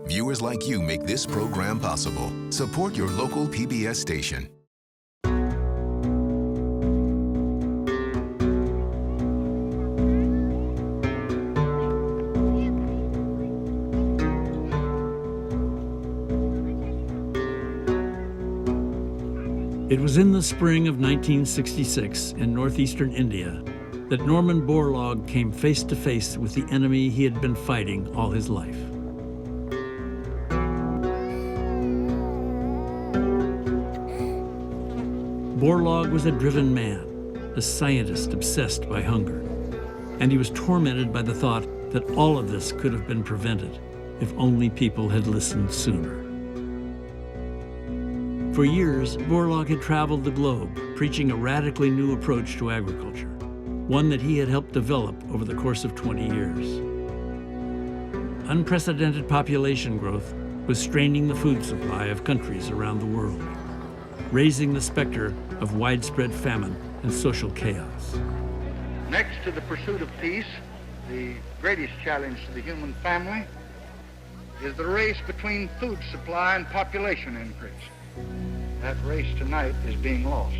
Viewers like you make this program possible. Support your local PBS station. It was in the spring of 1966 in northeastern India that Norman Borlaug came face to face with the enemy he had been fighting all his life. Borlaug was a driven man, a scientist obsessed by hunger, and he was tormented by the thought that all of this could have been prevented if only people had listened sooner. For years, Borlaug had traveled the globe, preaching a radically new approach to agriculture, one that he had helped develop over the course of 20 years. Unprecedented population growth was straining the food supply of countries around the world, raising the specter of widespread famine and social chaos. Next to the pursuit of peace, the greatest challenge to the human family is the race between food supply and population increase. That race tonight is being lost.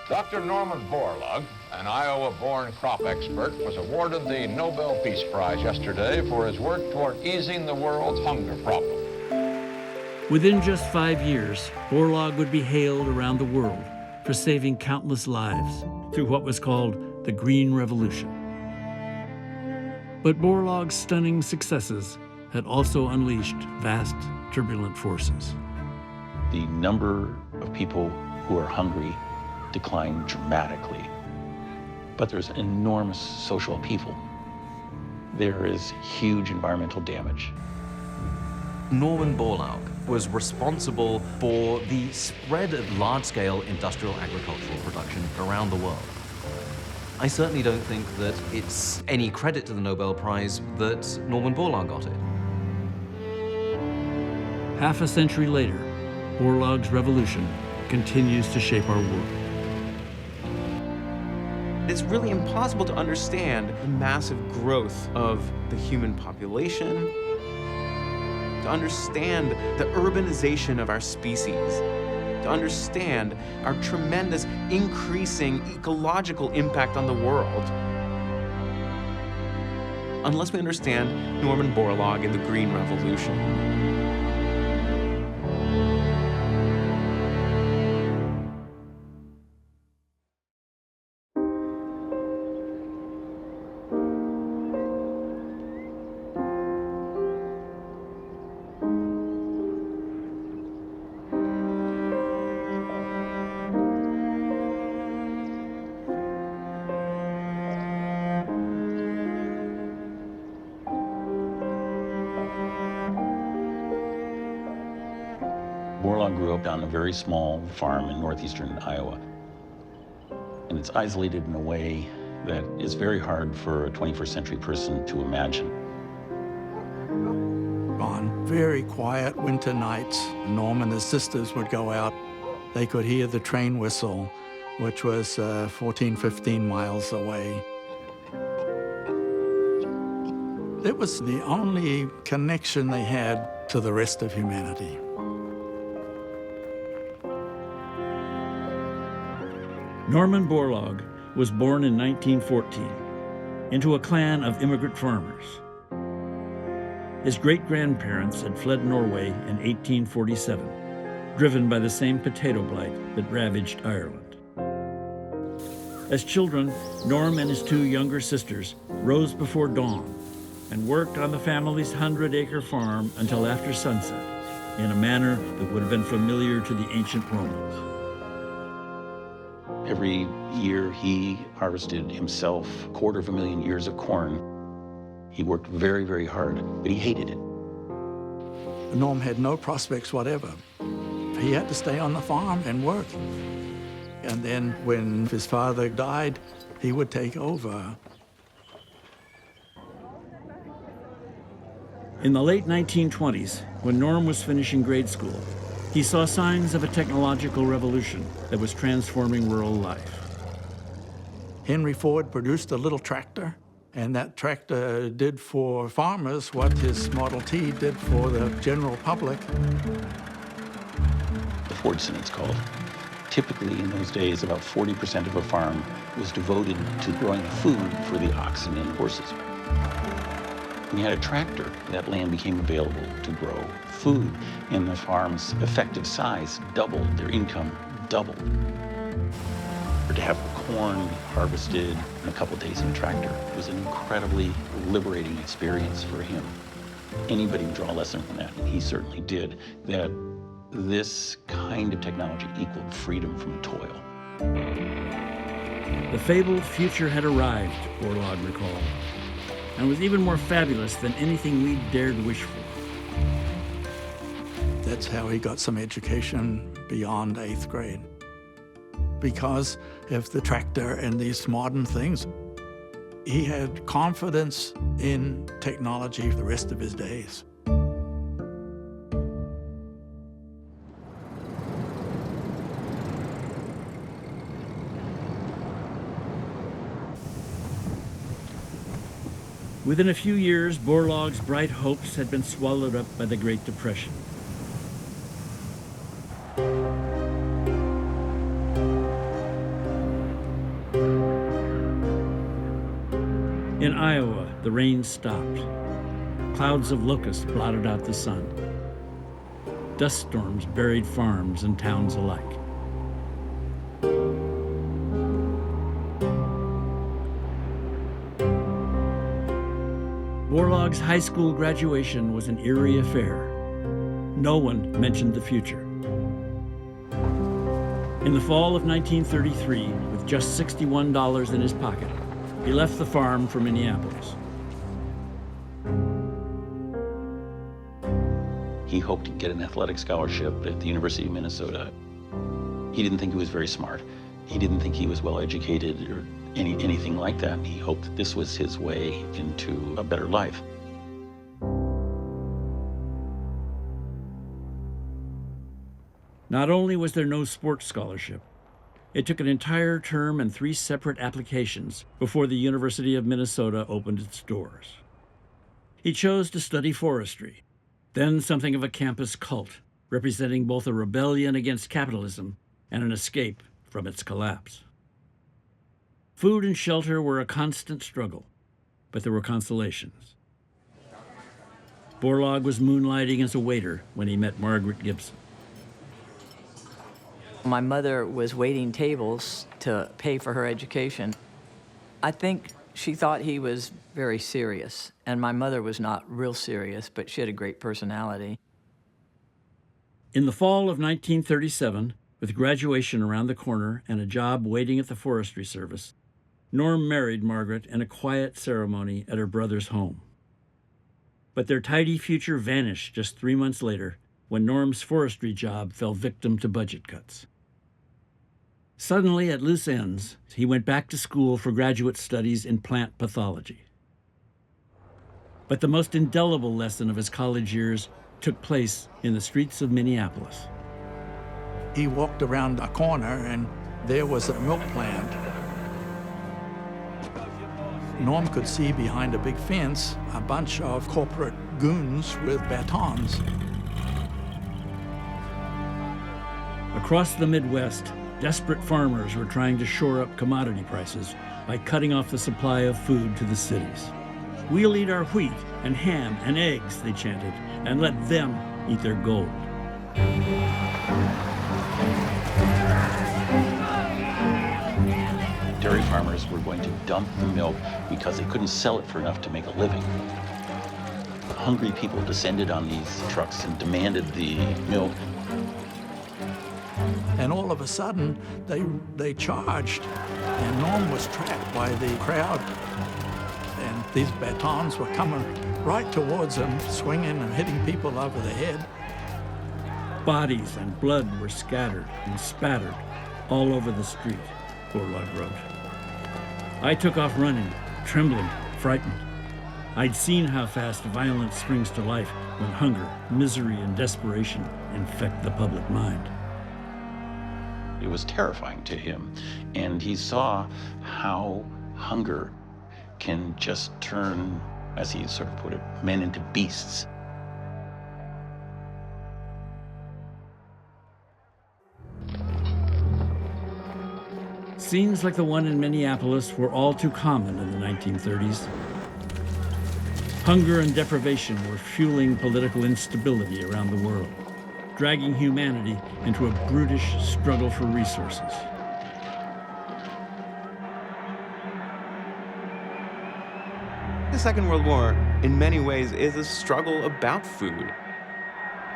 Dr. Norman Borlaug, an Iowa-born crop expert, was awarded the Nobel Peace Prize yesterday for his work toward easing the world's hunger problem. Within just 5 years, Borlaug would be hailed around the world for saving countless lives through what was called the Green Revolution. But Borlaug's stunning successes had also unleashed vast, turbulent forces. The number of people who are hungry declined dramatically, but there's enormous social upheaval. There is huge environmental damage. Norman Borlaug was responsible for the spread of large-scale industrial agricultural production around the world. I certainly don't think that it's any credit to the Nobel Prize that Norman Borlaug got it. Half a century later, Borlaug's revolution continues to shape our world. It's really impossible to understand the massive growth of the human population, to understand the urbanization of our species, to understand our tremendous increasing ecological impact on the world, unless we understand Norman Borlaug and the Green Revolution. Borlaug grew up on a very small farm in northeastern Iowa. And it's isolated in a way that is very hard for a 21st century person to imagine. On very quiet winter nights, Norm and his sisters would go out. They could hear the train whistle, which was 14, 15 miles away. It was the only connection they had to the rest of humanity. Norman Borlaug was born in 1914 into a clan of immigrant farmers. His great-grandparents had fled Norway in 1847, driven by the same potato blight that ravaged Ireland. As children, Norm and his 2 younger sisters rose before dawn and worked on the family's 100-acre farm until after sunset, in a manner that would have been familiar to the ancient Romans. Every year he harvested himself 250,000 ears of corn. He worked very, very hard, but he hated it. Norm had no prospects whatever. He had to stay on the farm and work. And then when his father died, he would take over. In the late 1920s, when Norm was finishing grade school, he saw signs of a technological revolution that was transforming rural life. Henry Ford produced a little tractor, and that tractor did for farmers what his Model T did for the general public. The Fordson, it's called. Typically, in those days, about 40% of a farm was devoted to growing food for the oxen and horses. When you had a tractor, that land became available to grow food, and the farm's effective size doubled, their income doubled. To have corn harvested in a couple of days in a tractor was an incredibly liberating experience for him. Anybody would draw a lesson from that, and he certainly did, that this kind of technology equaled freedom from toil. The fabled future had arrived, Borlaug recalled, and was even more fabulous than anything we dared wish for. That's how he got some education beyond 8th grade. Because of the tractor and these modern things, he had confidence in technology for the rest of his days. Within a few years, Borlaug's bright hopes had been swallowed up by the Great Depression. In Iowa, the rain stopped. Clouds of locusts blotted out the sun. Dust storms buried farms and towns alike. Borlaug's high school graduation was an eerie affair. No one mentioned the future. In the fall of 1933, with just $61 in his pocket, he left the farm for Minneapolis. He hoped to get an athletic scholarship at the University of Minnesota. He didn't think he was very smart. He didn't think he was well educated or anything like that. He hoped that this was his way into a better life. Not only was there no sports scholarship, it took an entire term and 3 separate applications before the University of Minnesota opened its doors. He chose to study forestry, then something of a campus cult, representing both a rebellion against capitalism and an escape from its collapse. Food and shelter were a constant struggle, but there were consolations. Borlaug was moonlighting as a waiter when he met Margaret Gibson. My mother was waiting tables to pay for her education. I think she thought he was very serious, and my mother was not real serious, but she had a great personality. In the fall of 1937, with graduation around the corner and a job waiting at the Forestry Service, Norm married Margaret in a quiet ceremony at her brother's home. But their tidy future vanished just 3 months later when Norm's forestry job fell victim to budget cuts. Suddenly, at loose ends, he went back to school for graduate studies in plant pathology. But the most indelible lesson of his college years took place in the streets of Minneapolis. He walked around a corner and there was a milk plant. Norm could see behind a big fence a bunch of corporate goons with batons. Across the Midwest, desperate farmers were trying to shore up commodity prices by cutting off the supply of food to the cities. "We'll eat our wheat and ham and eggs," they chanted, "and let them eat their gold." Dairy farmers were going to dump the milk because they couldn't sell it for enough to make a living. Hungry people descended on these trucks and demanded the milk. And all of a sudden, they charged, and Norm was trapped by the crowd. And these batons were coming right towards him, swinging and hitting people over the head. Bodies and blood were scattered and spattered all over the street, Borlaug wrote. I took off running, trembling, frightened. I'd seen how fast violence springs to life when hunger, misery, and desperation infect the public mind. It was terrifying to him. And he saw how hunger can just turn, as he sort of put it, men into beasts. Scenes like the one in Minneapolis were all too common in the 1930s. Hunger and deprivation were fueling political instability around the world, dragging humanity into a brutish struggle for resources. The Second World War, in many ways, is a struggle about food.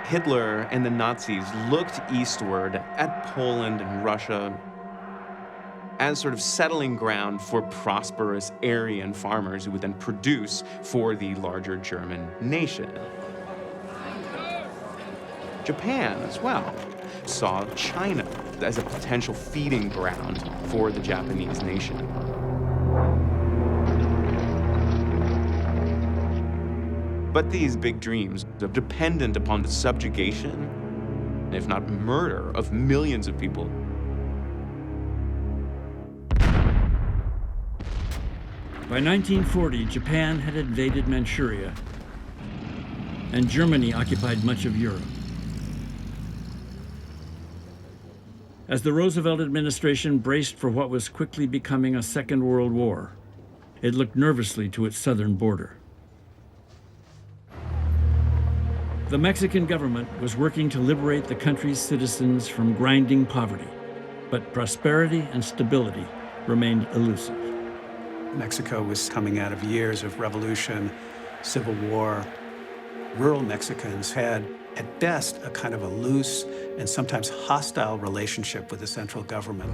Hitler and the Nazis looked eastward at Poland and Russia as sort of settling ground for prosperous Aryan farmers who would then produce for the larger German nation. Japan, as well, saw China as a potential feeding ground for the Japanese nation. But these big dreams are dependent upon the subjugation, if not murder, of millions of people. By 1940, Japan had invaded Manchuria, and Germany occupied much of Europe. As the Roosevelt administration braced for what was quickly becoming a Second World War, it looked nervously to its southern border. The Mexican government was working to liberate the country's citizens from grinding poverty, but prosperity and stability remained elusive. Mexico was coming out of years of revolution, civil war. Rural Mexicans had, at best, a kind of a loose and sometimes hostile relationship with the central government.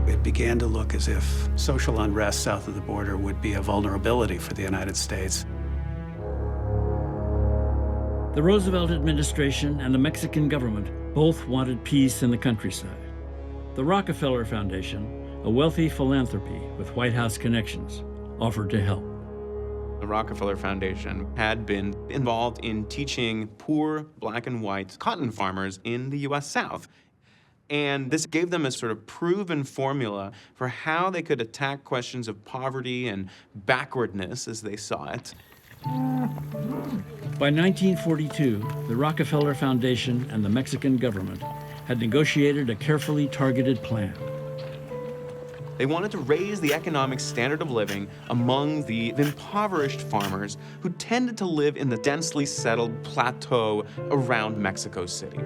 It began to look as if social unrest south of the border would be a vulnerability for the United States. The Roosevelt administration and the Mexican government both wanted peace in the countryside. The Rockefeller Foundation, a wealthy philanthropy with White House connections, offered to help. The Rockefeller Foundation had been involved in teaching poor black and white cotton farmers in the U.S. South. And this gave them a sort of proven formula for how they could attack questions of poverty and backwardness as they saw it. By 1942, the Rockefeller Foundation and the Mexican government had negotiated a carefully targeted plan. They wanted to raise the economic standard of living among the impoverished farmers who tended to live in the densely settled plateau around Mexico City.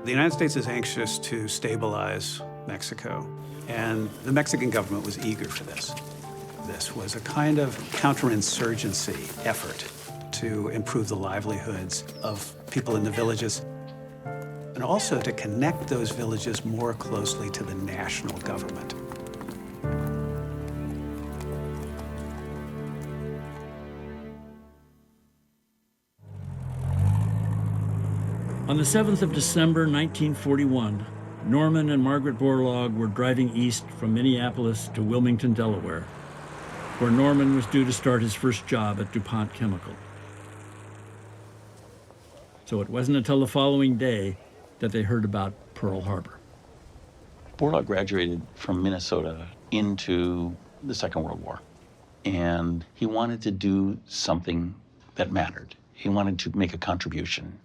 The United States is anxious to stabilize Mexico, and the Mexican government was eager for this. This was a kind of counterinsurgency effort to improve the livelihoods of people in the villages, and also to connect those villages more closely to the national government. On the 7th of December, 1941, Norman and Margaret Borlaug were driving east from Minneapolis to Wilmington, Delaware, where Norman was due to start his first job at DuPont Chemical. So it wasn't until the following day that they heard about Pearl Harbor. Borlaug graduated from Minnesota into the Second World War, and he wanted to do something that mattered. He wanted to make a contribution.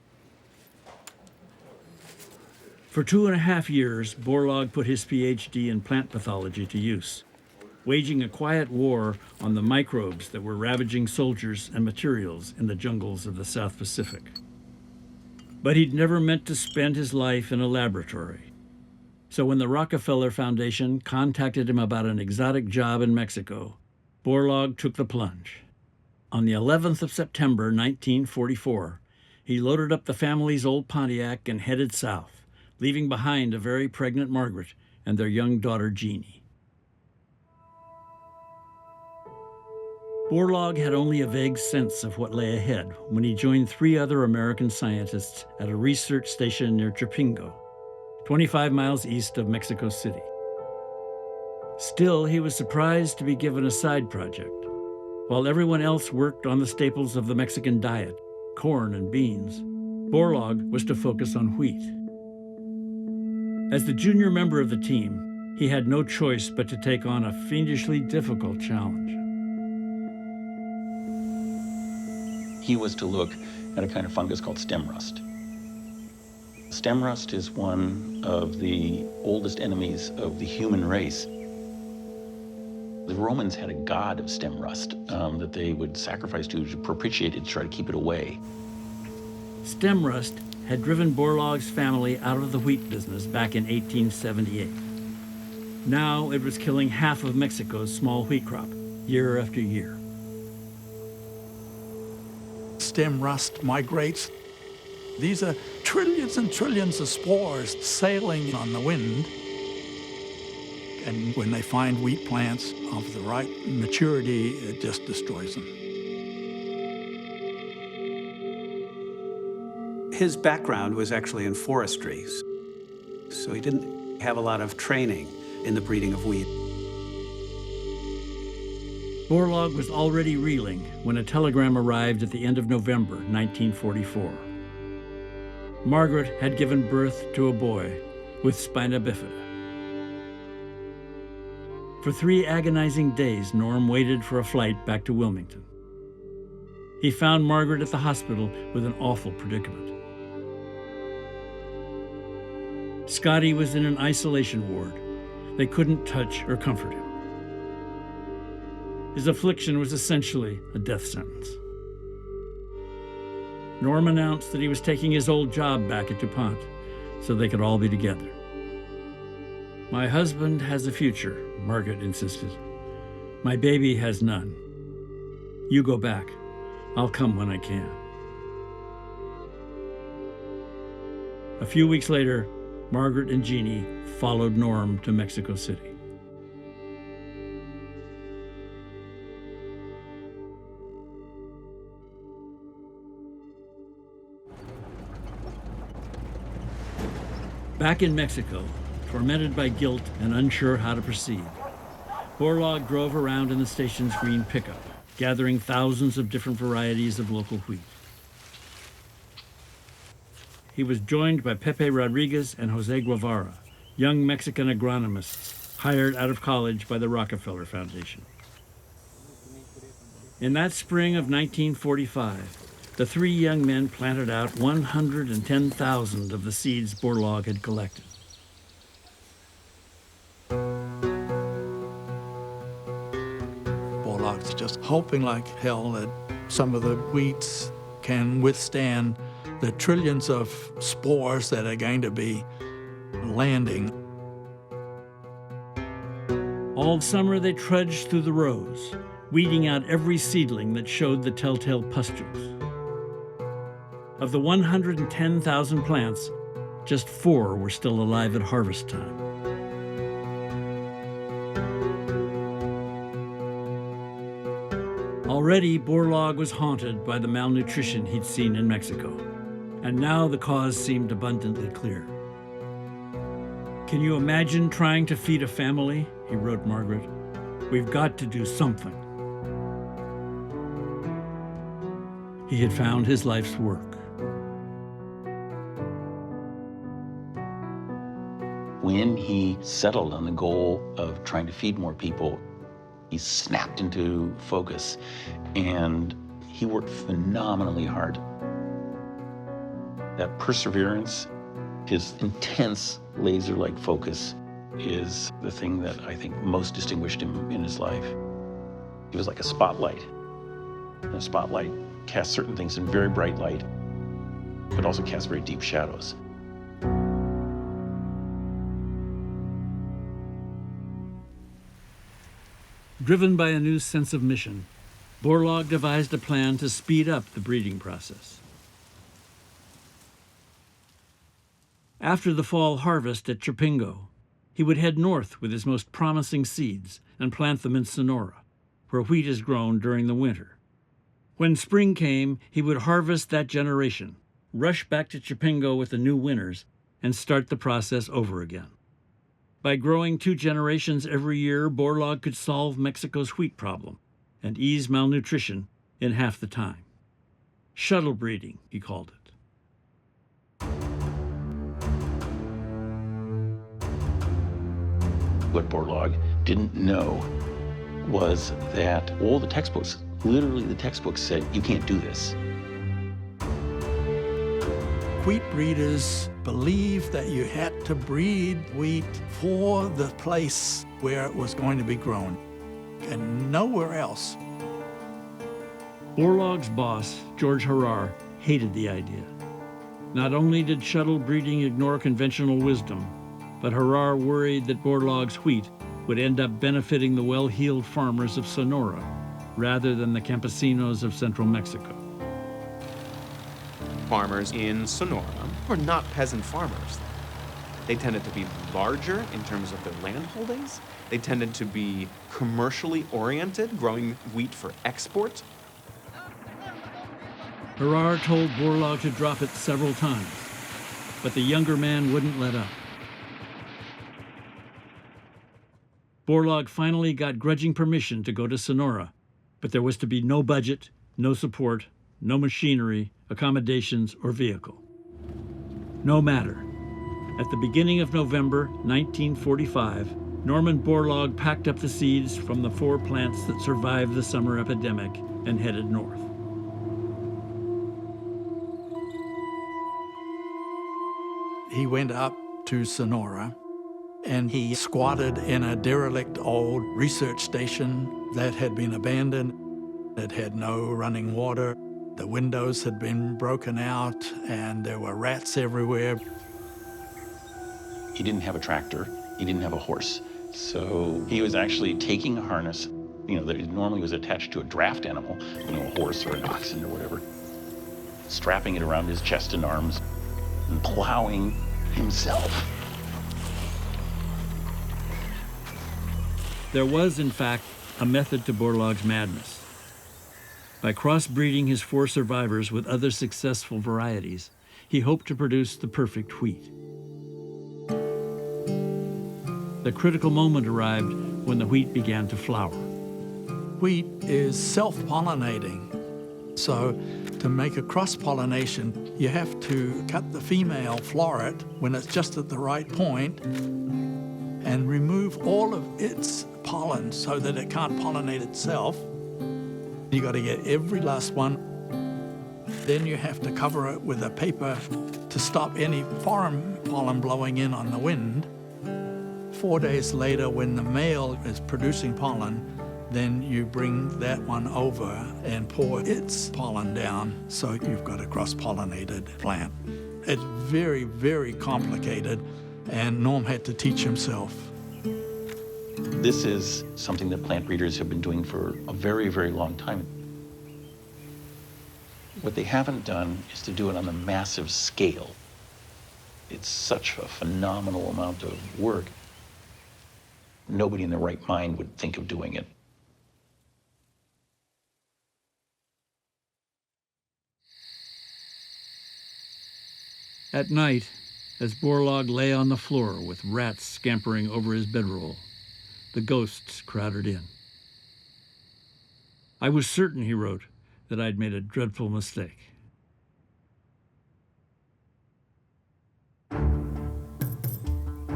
For 2.5 years, Borlaug put his PhD in plant pathology to use, waging a quiet war on the microbes that were ravaging soldiers and materials in the jungles of the South Pacific. But he'd never meant to spend his life in a laboratory. So when the Rockefeller Foundation contacted him about an exotic job in Mexico, Borlaug took the plunge. On the 11th of September, 1944, he loaded up the family's old Pontiac and headed south, leaving behind a very pregnant Margaret and their young daughter, Jeannie. Borlaug had only a vague sense of what lay ahead when he joined 3 other American scientists at a research station near Chapingo, 25 miles east of Mexico City. Still, he was surprised to be given a side project. While everyone else worked on the staples of the Mexican diet, corn and beans, Borlaug was to focus on wheat. As the junior member of the team, he had no choice but to take on a fiendishly difficult challenge. He was to look at a kind of fungus called stem rust. Stem rust is one of the oldest enemies of the human race. The Romans had a god of stem rust that they would sacrifice to propitiate it, to try to keep it away. Stem rust had driven Borlaug's family out of the wheat business back in 1878. Now it was killing half of Mexico's small wheat crop, year after year. Stem rust migrates. These are trillions and trillions of spores sailing on the wind. And when they find wheat plants of the right maturity, it just destroys them. His background was actually in forestry, so he didn't have a lot of training in the breeding of wheat. Borlaug was already reeling when a telegram arrived at the end of November 1944. Margaret had given birth to a boy with spina bifida. For 3 agonizing days, Norm waited for a flight back to Wilmington. He found Margaret at the hospital with an awful predicament. Scotty was in an isolation ward. They couldn't touch or comfort him. His affliction was essentially a death sentence. Norm announced that he was taking his old job back at DuPont so they could all be together. "My husband has a future," Margaret insisted. "My baby has none. You go back. I'll come when I can." A few weeks later, Margaret and Jeannie followed Norm to Mexico City. Back in Mexico, tormented by guilt and unsure how to proceed, Borlaug drove around in the station's green pickup, gathering thousands of different varieties of local wheat. He was joined by Pepe Rodriguez and Jose Guevara, young Mexican agronomists hired out of college by the Rockefeller Foundation. In that spring of 1945, the 3 young men planted out 110,000 of the seeds Borlaug had collected. Borlaug's just hoping like hell that some of the wheats can withstand the trillions of spores that are going to be landing. All summer they trudged through the rows, weeding out every seedling that showed the telltale pustules. Of the 110,000 plants, just 4 were still alive at harvest time. Already, Borlaug was haunted by the malnutrition he'd seen in Mexico, and now the cause seemed abundantly clear. "Can you imagine trying to feed a family?" he wrote Margaret. "We've got to do something." He had found his life's work. When he settled on the goal of trying to feed more people, he snapped into focus, and he worked phenomenally hard. That perseverance, his intense laser-like focus, is the thing that I think most distinguished him in his life. He was like a spotlight. And a spotlight casts certain things in very bright light, but also casts very deep shadows. Driven by a new sense of mission, Borlaug devised a plan to speed up the breeding process. After the fall harvest at Chapingo, he would head north with his most promising seeds and plant them in Sonora, where wheat is grown during the winter. When spring came, he would harvest that generation, rush back to Chapingo with the new winners, and start the process over again. By growing 2 generations every year, Borlaug could solve Mexico's wheat problem and ease malnutrition in half the time. Shuttle breeding, he called it. what Borlaug didn't know was that all the textbooks, literally the textbooks said, you can't do this. Wheat breeders believed that you had to breed wheat for the place where it was going to be grown, and nowhere else. Borlaug's boss, George Harar, hated the idea. Not only did shuttle breeding ignore conventional wisdom, but Harar worried that Borlaug's wheat would end up benefiting the well-heeled farmers of Sonora rather than the campesinos of central Mexico. Farmers in Sonora were not peasant farmers. They tended to be larger in terms of their land holdings. They tended to be commercially oriented, growing wheat for export. Harar told Borlaug to drop it several times, but the younger man wouldn't let up. Borlaug finally got grudging permission to go to Sonora, but there was to be no budget, no support, no machinery, accommodations, or vehicle. No matter. At the beginning of November 1945, Norman Borlaug packed up the seeds from the 4 plants that survived the summer epidemic and headed north. He went up to Sonora, and he squatted in a derelict old research station that had been abandoned. It had no running water. The windows had been broken out, and there were rats everywhere. He didn't have a tractor. He didn't have a horse. So he was actually taking a harness, that normally was attached to a draft animal, a horse or an oxen or whatever, strapping it around his chest and arms, and plowing himself. There was, in fact, a method to Borlaug's madness. By crossbreeding his 4 survivors with other successful varieties, he hoped to produce the perfect wheat. The critical moment arrived when the wheat began to flower. Wheat is self-pollinating. So to make a cross-pollination, you have to cut the female floret when it's just at the right point and remove all of its pollen so that it can't pollinate itself. You got to get every last one. Then you have to cover it with a paper to stop any foreign pollen blowing in on the wind. 4 days later, when the male is producing pollen, then you bring that one over and pour its pollen down, so you've got a cross-pollinated plant. It's very, very complicated, and Norm had to teach himself. This is something that plant breeders have been doing for a very, very long time. What they haven't done is to do it on a massive scale. It's such a phenomenal amount of work. Nobody in their right mind would think of doing it. At night, as Borlaug lay on the floor with rats scampering over his bedroll, the ghosts crowded in. I was certain, he wrote, that I'd made a dreadful mistake.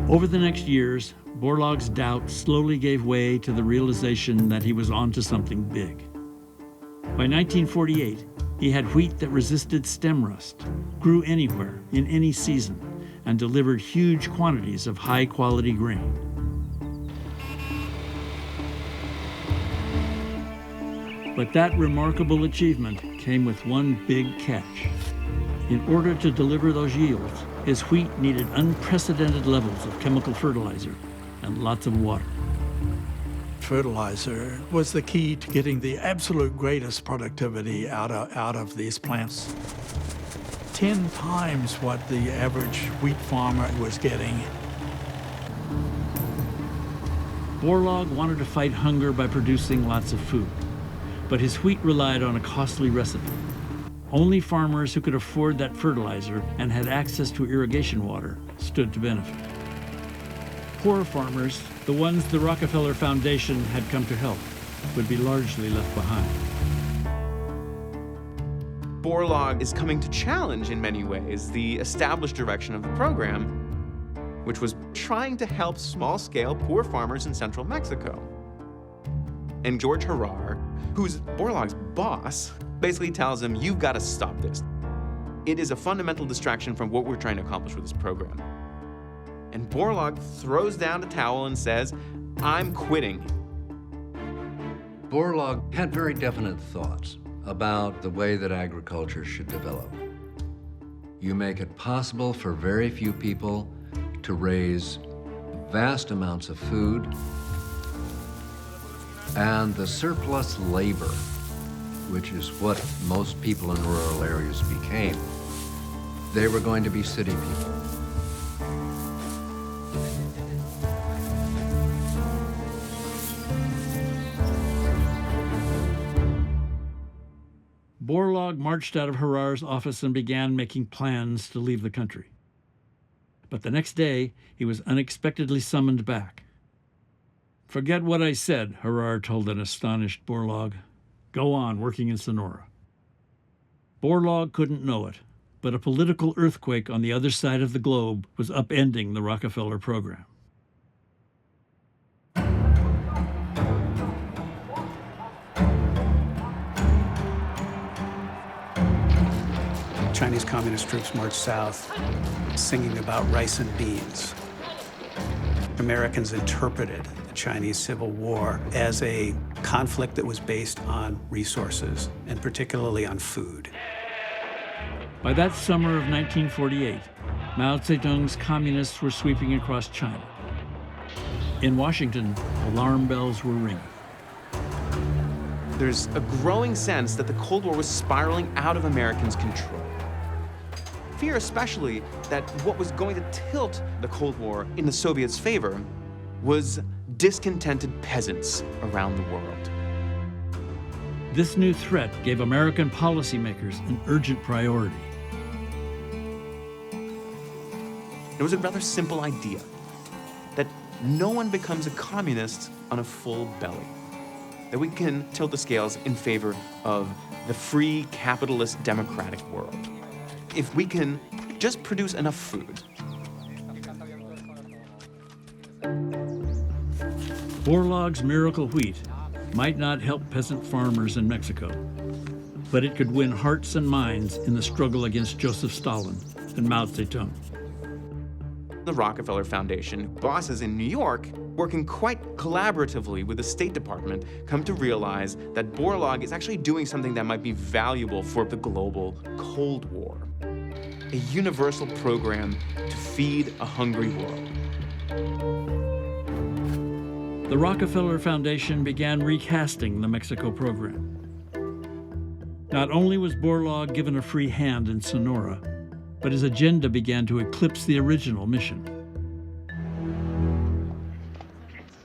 Over the next years, Borlaug's doubt slowly gave way to the realization that he was onto something big. By 1948, he had wheat that resisted stem rust, grew anywhere, in any season, and delivered huge quantities of high-quality grain. But that remarkable achievement came with one big catch. In order to deliver those yields, his wheat needed unprecedented levels of chemical fertilizer and lots of water. Fertilizer was the key to getting the absolute greatest productivity out of these plants. 10 times what the average wheat farmer was getting. Borlaug wanted to fight hunger by producing lots of food, but his wheat relied on a costly recipe. Only farmers who could afford that fertilizer and had access to irrigation water stood to benefit. Poor farmers, the ones the Rockefeller Foundation had come to help, would be largely left behind. Borlaug is coming to challenge, in many ways, the established direction of the program which was trying to help small-scale poor farmers in central Mexico. And George Herrar, who's Borlaug's boss, basically tells him, you've got to stop this. It is a fundamental distraction from what we're trying to accomplish with this program. And Borlaug throws down the towel and says, I'm quitting. Borlaug had very definite thoughts about the way that agriculture should develop. You make it possible for very few people to raise vast amounts of food, and the surplus labor, which is what most people in rural areas became, they were going to be city people. Borlaug marched out of Herrar's office and began making plans to leave the country. But the next day, he was unexpectedly summoned back. Forget what I said, Herrar told an astonished Borlaug. Go on working in Sonora. Borlaug couldn't know it, but a political earthquake on the other side of the globe was upending the Rockefeller program. Chinese communist troops marched south, singing about rice and beans. Americans interpreted the Chinese Civil War as a conflict that was based on resources, and particularly on food. By that summer of 1948, Mao Zedong's communists were sweeping across China. In Washington, alarm bells were ringing. There's a growing sense that the Cold War was spiraling out of Americans' control. Fear especially that what was going to tilt the Cold War in the Soviets' favor was discontented peasants around the world. This new threat gave American policymakers an urgent priority. It was a rather simple idea, that no one becomes a communist on a full belly, that we can tilt the scales in favor of the free, capitalist, democratic world. If we can just produce enough food. Borlaug's miracle wheat might not help peasant farmers in Mexico, but it could win hearts and minds in the struggle against Joseph Stalin and Mao Zedong. The Rockefeller Foundation, bosses in New York, working quite collaboratively with the State Department, come to realize that Borlaug is actually doing something that might be valuable for the global Cold War. A universal program to feed a hungry world. The Rockefeller Foundation began recasting the Mexico program. Not only was Borlaug given a free hand in Sonora, but his agenda began to eclipse the original mission.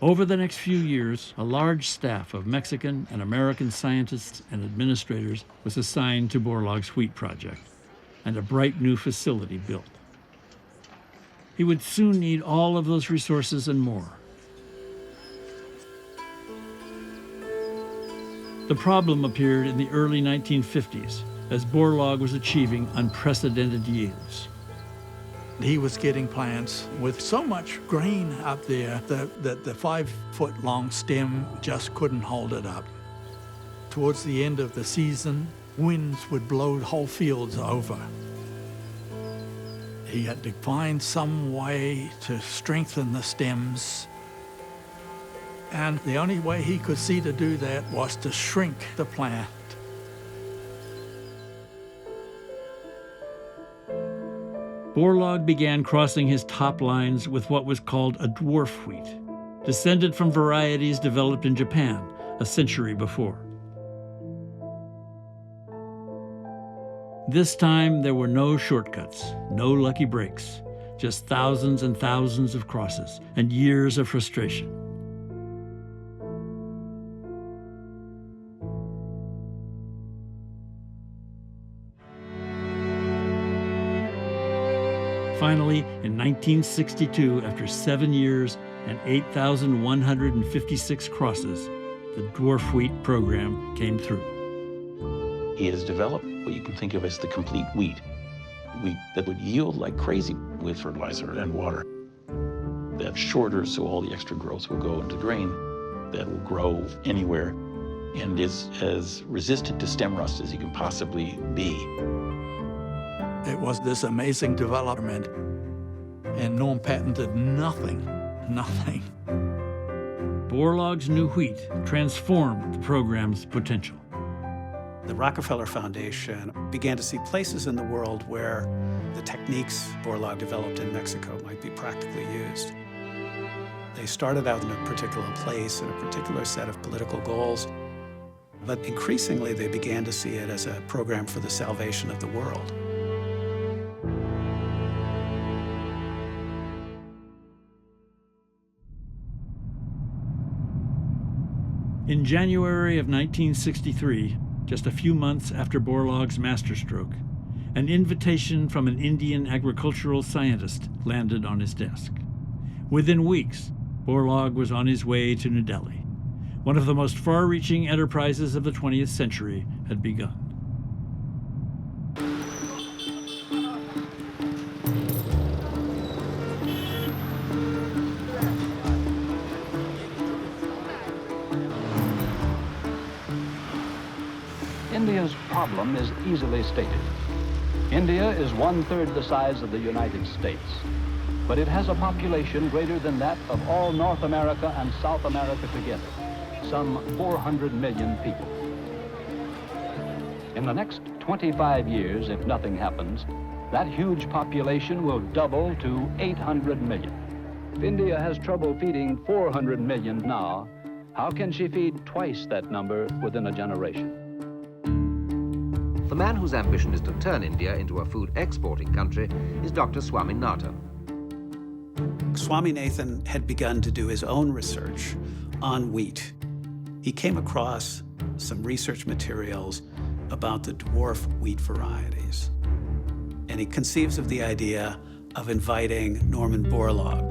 Over the next few years, a large staff of Mexican and American scientists and administrators was assigned to Borlaug's wheat project, and a bright new facility built. He would soon need all of those resources and more. The problem appeared in the early 1950s as Borlaug was achieving unprecedented yields. He was getting plants with so much grain up there that the 5-foot-long stem just couldn't hold it up. Towards the end of the season, winds would blow whole fields over. He had to find some way to strengthen the stems, and the only way he could see to do that was to shrink the plant. Borlaug began crossing his top lines with what was called a dwarf wheat, descended from varieties developed in Japan a century before. This time, there were no shortcuts, no lucky breaks, just thousands and thousands of crosses and years of frustration. Finally, in 1962, after 7 years and 8,156 crosses, the dwarf wheat program came through. He has developed what you can think of as the complete wheat that would yield like crazy with fertilizer and water. that's shorter, so all the extra growth will go into grain that will grow anywhere and is as resistant to stem rust as you can possibly be. It was this amazing development, and Norm patented nothing. Borlaug's new wheat transformed the program's potential. The Rockefeller Foundation began to see places in the world where the techniques Borlaug developed in Mexico might be practically used. They started out in a particular place, in a particular set of political goals, but increasingly they began to see it as a program for the salvation of the world. In January of 1963, just a few months after Borlaug's masterstroke, an invitation from an Indian agricultural scientist landed on his desk. Within weeks, Borlaug was on his way to New Delhi. One of the most far-reaching enterprises of the 20th century had begun. India's problem is easily stated. India is 1/3 the size of the United States, but it has a population greater than that of all North America and South America together, some 400 million people. In the next 25 years, if nothing happens, that huge population will double to 800 million. If India has trouble feeding 400 million now, how can she feed twice that number within a generation? The man whose ambition is to turn India into a food exporting country is Dr. Swaminathan. Swaminathan had begun to do his own research on wheat. He came across some research materials about the dwarf wheat varieties. And he conceives of the idea of inviting Norman Borlaug.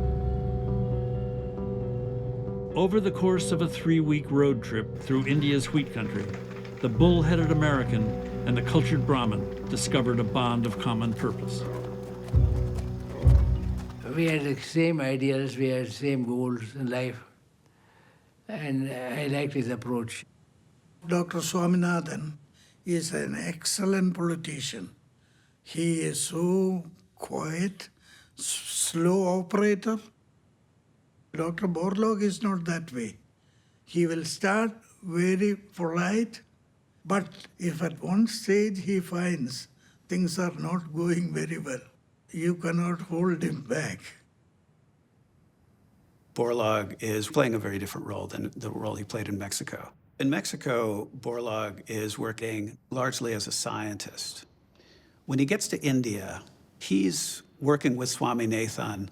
Over the course of a 3-week road trip through India's wheat country, the bull-headed American and the cultured Brahmin discovered a bond of common purpose. We had the same ideas, we had the same goals in life, and I liked his approach. Dr. Swaminathan is an excellent politician. He is so quiet, slow operator. Dr. Borlaug is not that way. He will start very polite, but if at one stage he finds things are not going very well, you cannot hold him back. Borlaug is playing a very different role than the role he played in Mexico. In Mexico, Borlaug is working largely as a scientist. When he gets to India, he's working with Swaminathan,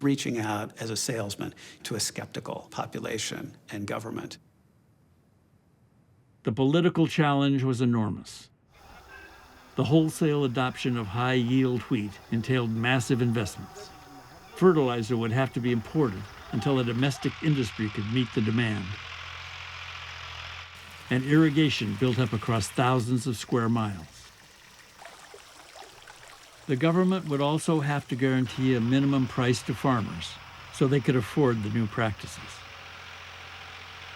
reaching out as a salesman to a skeptical population and government. The political challenge was enormous. The wholesale adoption of high-yield wheat entailed massive investments. Fertilizer would have to be imported until a domestic industry could meet the demand. And irrigation built up across thousands of square miles. The government would also have to guarantee a minimum price to farmers so they could afford the new practices.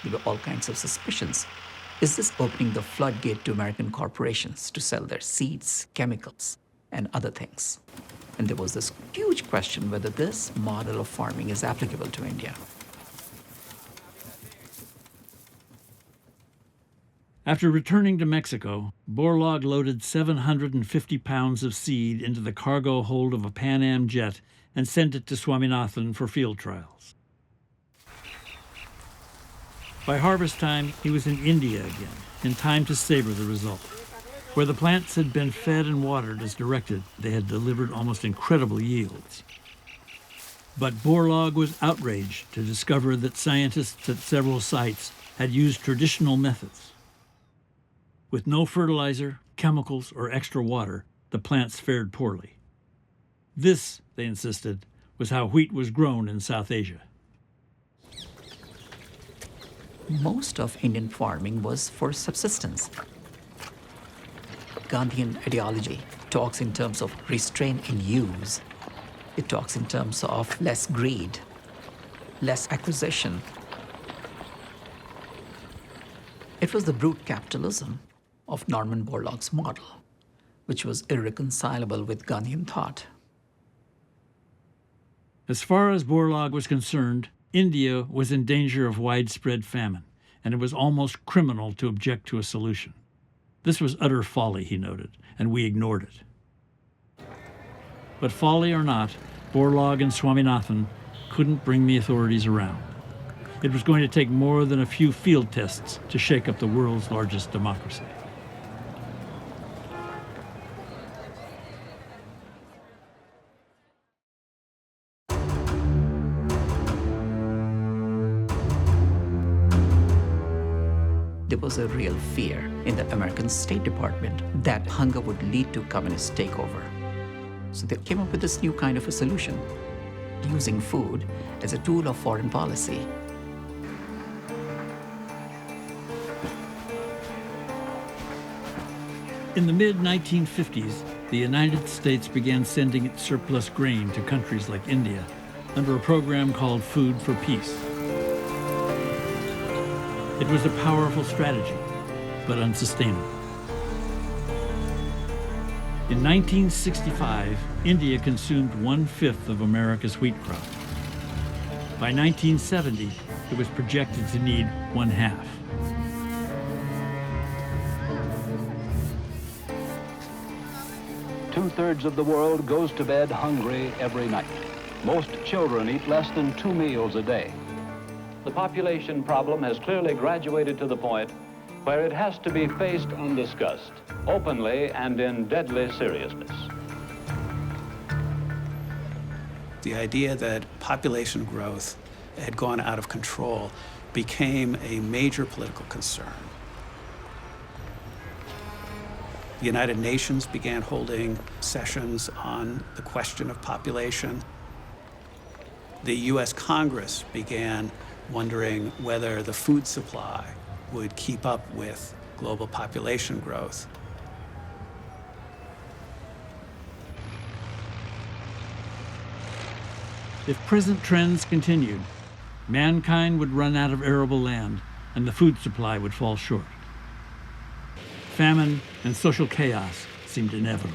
There were all kinds of suspicions. Is this opening the floodgate to American corporations to sell their seeds, chemicals, and other things? And there was this huge question whether this model of farming is applicable to India. After returning to Mexico, Borlaug loaded 750 pounds of seed into the cargo hold of a Pan Am jet and sent it to Swaminathan for field trials. By harvest time, he was in India again, in time to savor the result. Where the plants had been fed and watered as directed, they had delivered almost incredible yields. But Borlaug was outraged to discover that scientists at several sites had used traditional methods. With no fertilizer, chemicals, or extra water, the plants fared poorly. This, they insisted, was how wheat was grown in South Asia. Most of Indian farming was for subsistence. Gandhian ideology talks in terms of restraint in use. It talks in terms of less greed. less acquisition. It was the brute capitalism of Norman Borlaug's model, which was irreconcilable with Gandhian thought. As far as Borlaug was concerned, India was in danger of widespread famine, and it was almost criminal to object to a solution. This was utter folly, he noted, and we ignored it. But folly or not, Borlaug and Swaminathan couldn't bring the authorities around. It was going to take more than a few field tests to shake up the world's largest democracy. There was a real fear in the American State Department that hunger would lead to communist takeover. So they came up with this new kind of a solution, using food as a tool of foreign policy. In the mid-1950s, the United States began sending its surplus grain to countries like India under a program called Food for Peace. It was a powerful strategy, but unsustainable. In 1965, India consumed 1/5 of America's wheat crop. By 1970, it was projected to need 1/2. Two-thirds of the world goes to bed hungry every night. Most children eat less than 2 meals a day. The population problem has clearly graduated to the point where it has to be faced and discussed openly and in deadly seriousness. The idea that population growth had gone out of control became a major political concern. The United Nations began holding sessions on the question of population. The US Congress began wondering whether the food supply would keep up with global population growth. If present trends continued, mankind would run out of arable land and the food supply would fall short. Famine and social chaos seemed inevitable.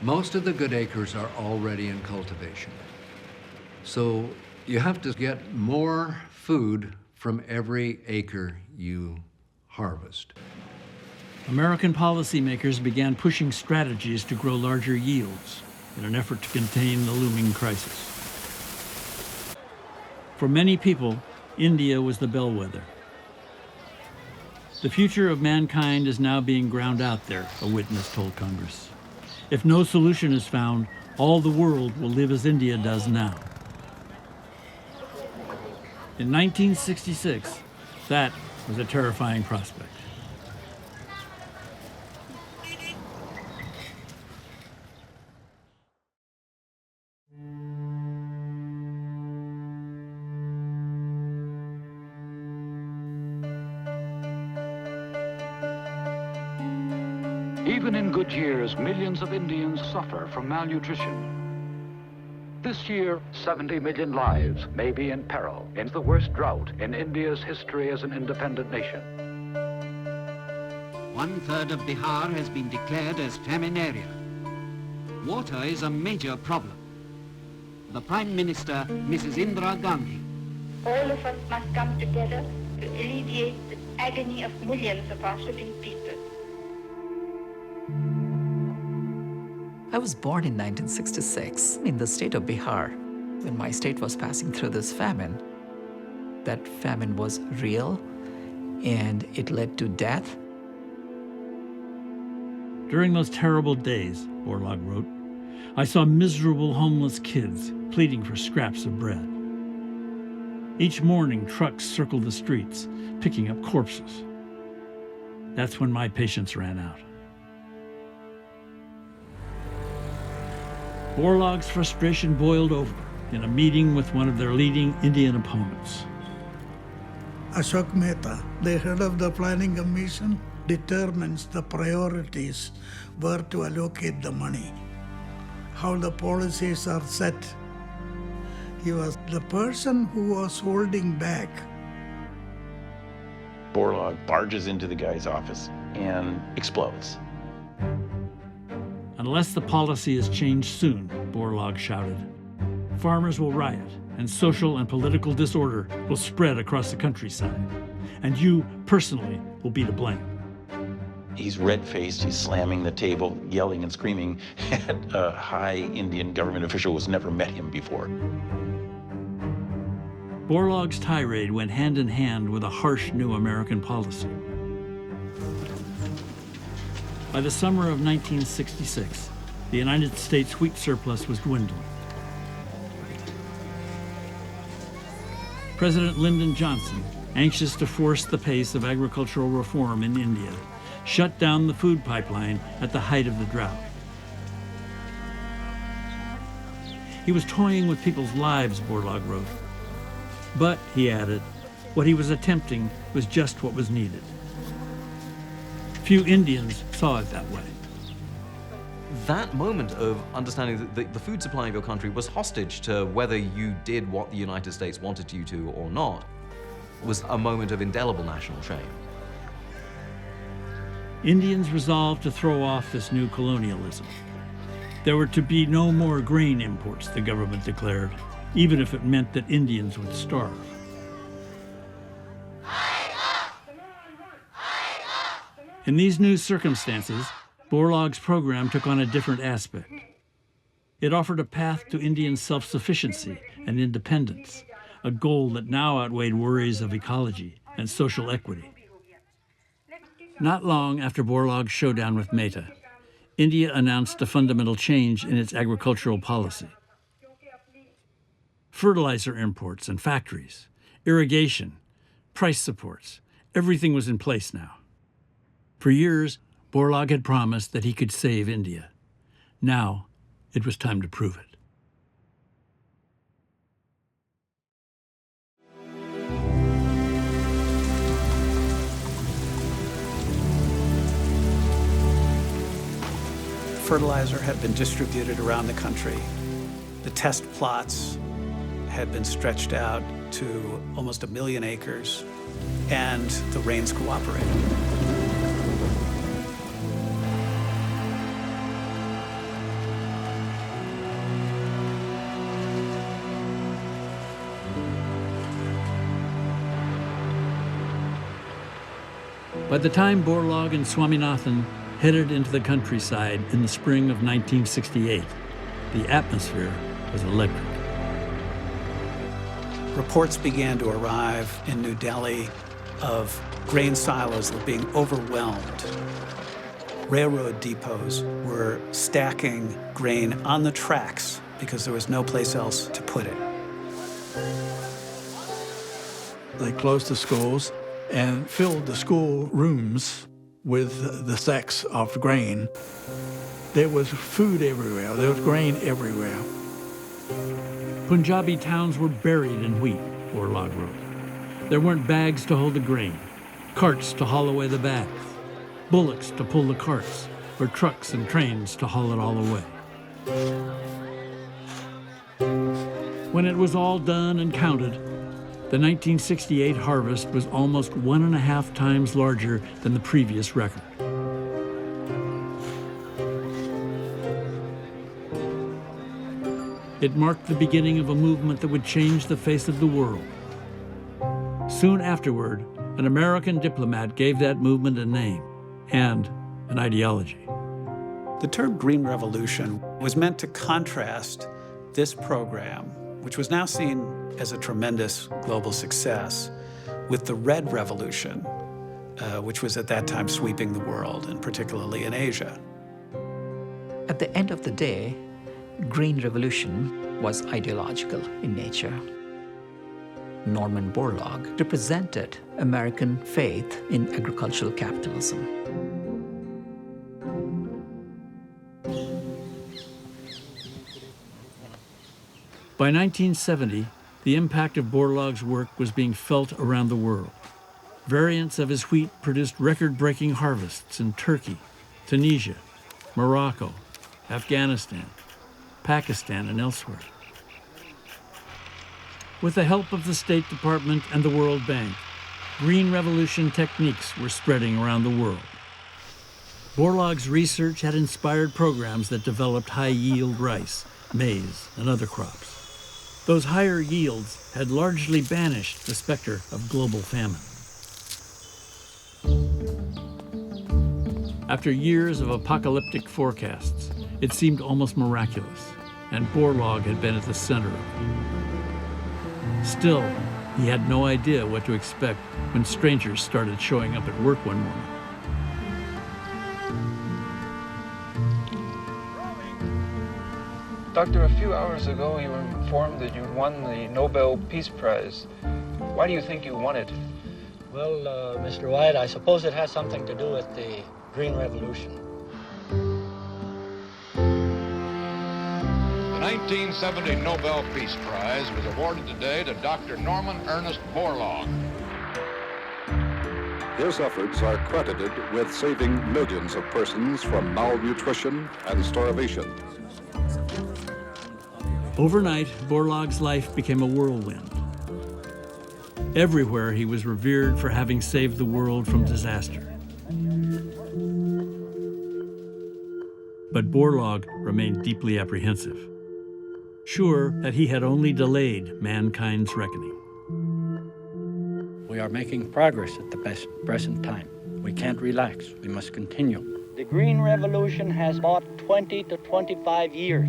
Most of the good acres are already in cultivation. So you have to get more food from every acre you harvest. American policymakers began pushing strategies to grow larger yields in an effort to contain the looming crisis. For many people, India was the bellwether. The future of mankind is now being ground out there, a witness told Congress. If no solution is found, all the world will live as India does now. In 1966, that was a terrifying prospect. Even in good years, millions of Indians suffer from malnutrition. This year, 70 million lives may be in peril in the worst drought in India's history as an independent nation. 1/3 of Bihar has been declared as famine area. Water is a major problem. The Prime Minister, Mrs. Indira Gandhi. All of us must come together to alleviate the agony of millions of our stricken people. I was born in 1966 in the state of Bihar. When my state was passing through this famine, that famine was real and it led to death. During those terrible days, Borlaug wrote, I saw miserable homeless kids pleading for scraps of bread. Each morning, trucks circled the streets, picking up corpses. That's when my patience ran out. Borlaug's frustration boiled over in a meeting with one of their leading Indian opponents. Ashok Mehta, the head of the Planning Commission, determines the priorities where to allocate the money, how the policies are set. He was the person who was holding back. Borlaug barges into the guy's office and explodes. Unless the policy is changed soon, Borlaug shouted, farmers will riot, and social and political disorder will spread across the countryside. And you, personally, will be to blame. He's red-faced, he's slamming the table, yelling and screaming at a high Indian government official who's never met him before. Borlaug's tirade went hand in hand with a harsh new American policy. By the summer of 1966, the United States wheat surplus was dwindling. President Lyndon Johnson, anxious to force the pace of agricultural reform in India, shut down the food pipeline at the height of the drought. He was toying with people's lives, Borlaug wrote. But, he added, what he was attempting was just what was needed. Few Indians saw it that way. That moment of understanding that the food supply of your country was hostage to whether you did what the United States wanted you to or not was a moment of indelible national shame. Indians resolved to throw off this new colonialism. There were to be no more grain imports, the government declared, even if it meant that Indians would starve. In these new circumstances, Borlaug's program took on a different aspect. It offered a path to Indian self-sufficiency and independence, a goal that now outweighed worries of ecology and social equity. Not long after Borlaug's showdown with Mehta, India announced a fundamental change in its agricultural policy. Fertilizer imports and factories, irrigation, price supports, everything was in place now. For years, Borlaug had promised that he could save India. Now, it was time to prove it. Fertilizer had been distributed around the country. The test plots had been stretched out to almost 1 million acres, and the rains cooperated. By the time Borlaug and Swaminathan headed into the countryside in the spring of 1968, the atmosphere was electric. Reports began to arrive in New Delhi of grain silos that were being overwhelmed. Railroad depots were stacking grain on the tracks because there was no place else to put it. They closed the schools and filled the school rooms with the sacks of grain. There was food everywhere. There was grain everywhere. Punjabi towns were buried in wheat, Borlaug wrote. There weren't bags to hold the grain, carts to haul away the bags, bullocks to pull the carts, or trucks and trains to haul it all away. When it was all done and counted, the 1968 harvest was almost 1.5 times larger than the previous record. It marked the beginning of a movement that would change the face of the world. Soon afterward, an American diplomat gave that movement a name and an ideology. The term Green Revolution was meant to contrast this program, which was now seen as a tremendous global success, with the Red Revolution, which was at that time sweeping the world, and particularly in Asia. At the end of the day, Green Revolution was ideological in nature. Norman Borlaug represented American faith in agricultural capitalism. By 1970, the impact of Borlaug's work was being felt around the world. Variants of his wheat produced record-breaking harvests in Turkey, Tunisia, Morocco, Afghanistan, Pakistan, and elsewhere. With the help of the State Department and the World Bank, Green Revolution techniques were spreading around the world. Borlaug's research had inspired programs that developed high-yield rice, maize, and other crops. Those higher yields had largely banished the specter of global famine. After years of apocalyptic forecasts, it seemed almost miraculous, and Borlaug had been at the center of it. Still, he had no idea what to expect when strangers started showing up at work one morning. Doctor, a few hours ago you were informed that you won the Nobel Peace Prize. Why do you think you won it? Well, Mr. White, I suppose it has something to do with the Green Revolution. The 1970 Nobel Peace Prize was awarded today to Dr. Norman Ernest Borlaug. His efforts are credited with saving millions of persons from malnutrition and starvation. Overnight, Borlaug's life became a whirlwind. Everywhere he was revered for having saved the world from disaster. But Borlaug remained deeply apprehensive, sure that he had only delayed mankind's reckoning. We are making progress at the present time. We can't relax. We must continue. The Green Revolution has bought 20 to 25 years.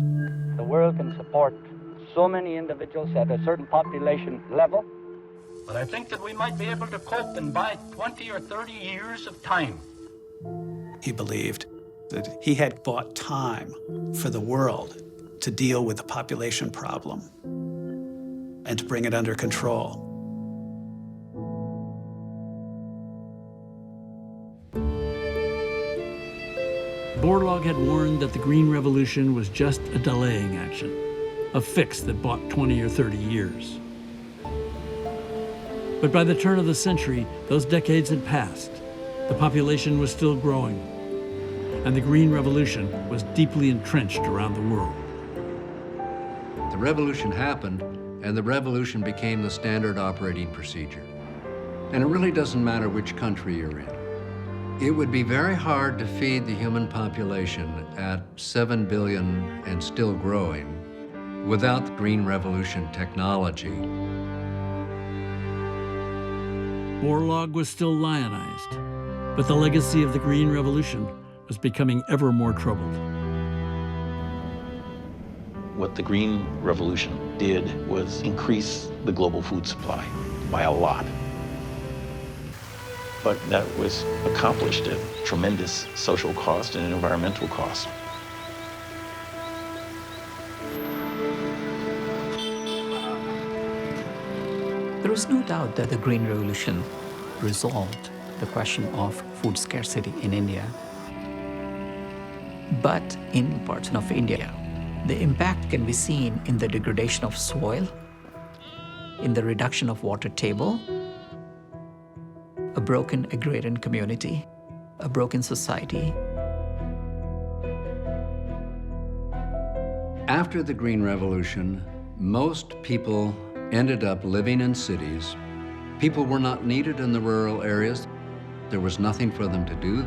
The world can support so many individuals at a certain population level. But I think that we might be able to cope and buy 20 or 30 years of time. He believed that he had bought time for the world to deal with the population problem and to bring it under control. Borlaug had warned that the Green Revolution was just a delaying action, a fix that bought 20 or 30 years. But by the turn of the century, those decades had passed. The population was still growing, and the Green Revolution was deeply entrenched around the world. The revolution happened, and the revolution became the standard operating procedure. And it really doesn't matter which country you're in. It would be very hard to feed the human population at 7 billion and still growing without the Green Revolution technology. Borlaug was still lionized, but the legacy of the Green Revolution was becoming ever more troubled. What the Green Revolution did was increase the global food supply by a lot. But that was accomplished at tremendous social cost and environmental cost. There is no doubt that the Green Revolution resolved the question of food scarcity in India. But in parts of India, the impact can be seen in the degradation of soil, in the reduction of water table, a broken agrarian community, a broken society. After the Green Revolution, most people ended up living in cities. People were not needed in the rural areas. There was nothing for them to do.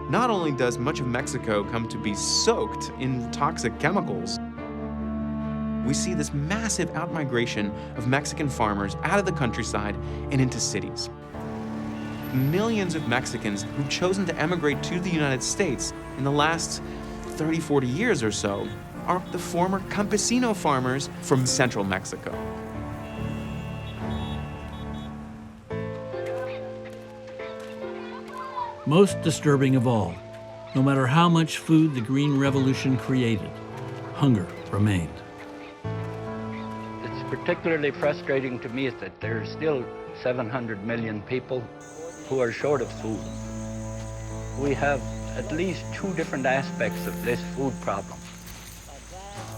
Not only does much of Mexico come to be soaked in toxic chemicals, we see this massive outmigration of Mexican farmers out of the countryside and into cities. Millions of Mexicans who've chosen to emigrate to the United States in the last 30, 40 years or so are the former campesino farmers from central Mexico. Most disturbing of all, no matter how much food the Green Revolution created, hunger remained. It's particularly frustrating to me that there are still 700 million people who are short of food. We have at least two different aspects of this food problem.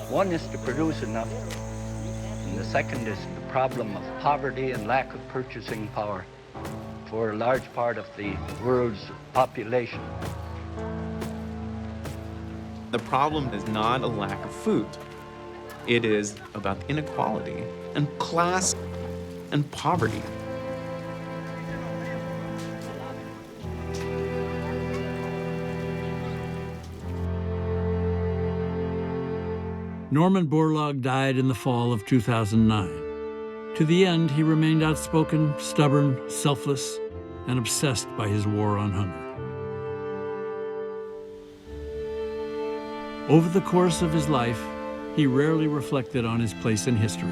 One is to produce enough, and the second is the problem of poverty and lack of purchasing power for a large part of the world's population. The problem is not a lack of food. It is about inequality and class and poverty. Norman Borlaug died in the fall of 2009. To the end, he remained outspoken, stubborn, selfless, and obsessed by his war on hunger. Over the course of his life, he rarely reflected on his place in history.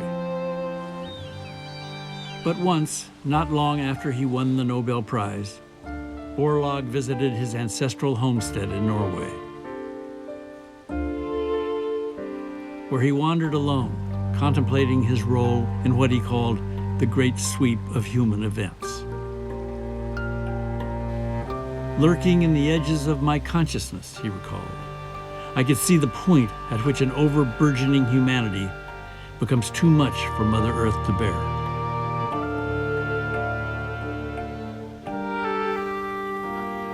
But once, not long after he won the Nobel Prize, Borlaug visited his ancestral homestead in Norway, where he wandered alone, contemplating his role in what he called the great sweep of human events. Lurking in the edges of my consciousness, he recalled, I could see the point at which an over-burgeoning humanity becomes too much for Mother Earth to bear.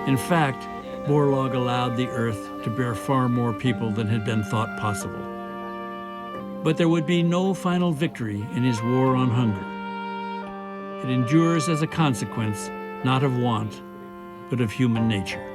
In fact, Borlaug allowed the Earth to bear far more people than had been thought possible. But there would be no final victory in his war on hunger. It endures as a consequence, not of want, but of human nature.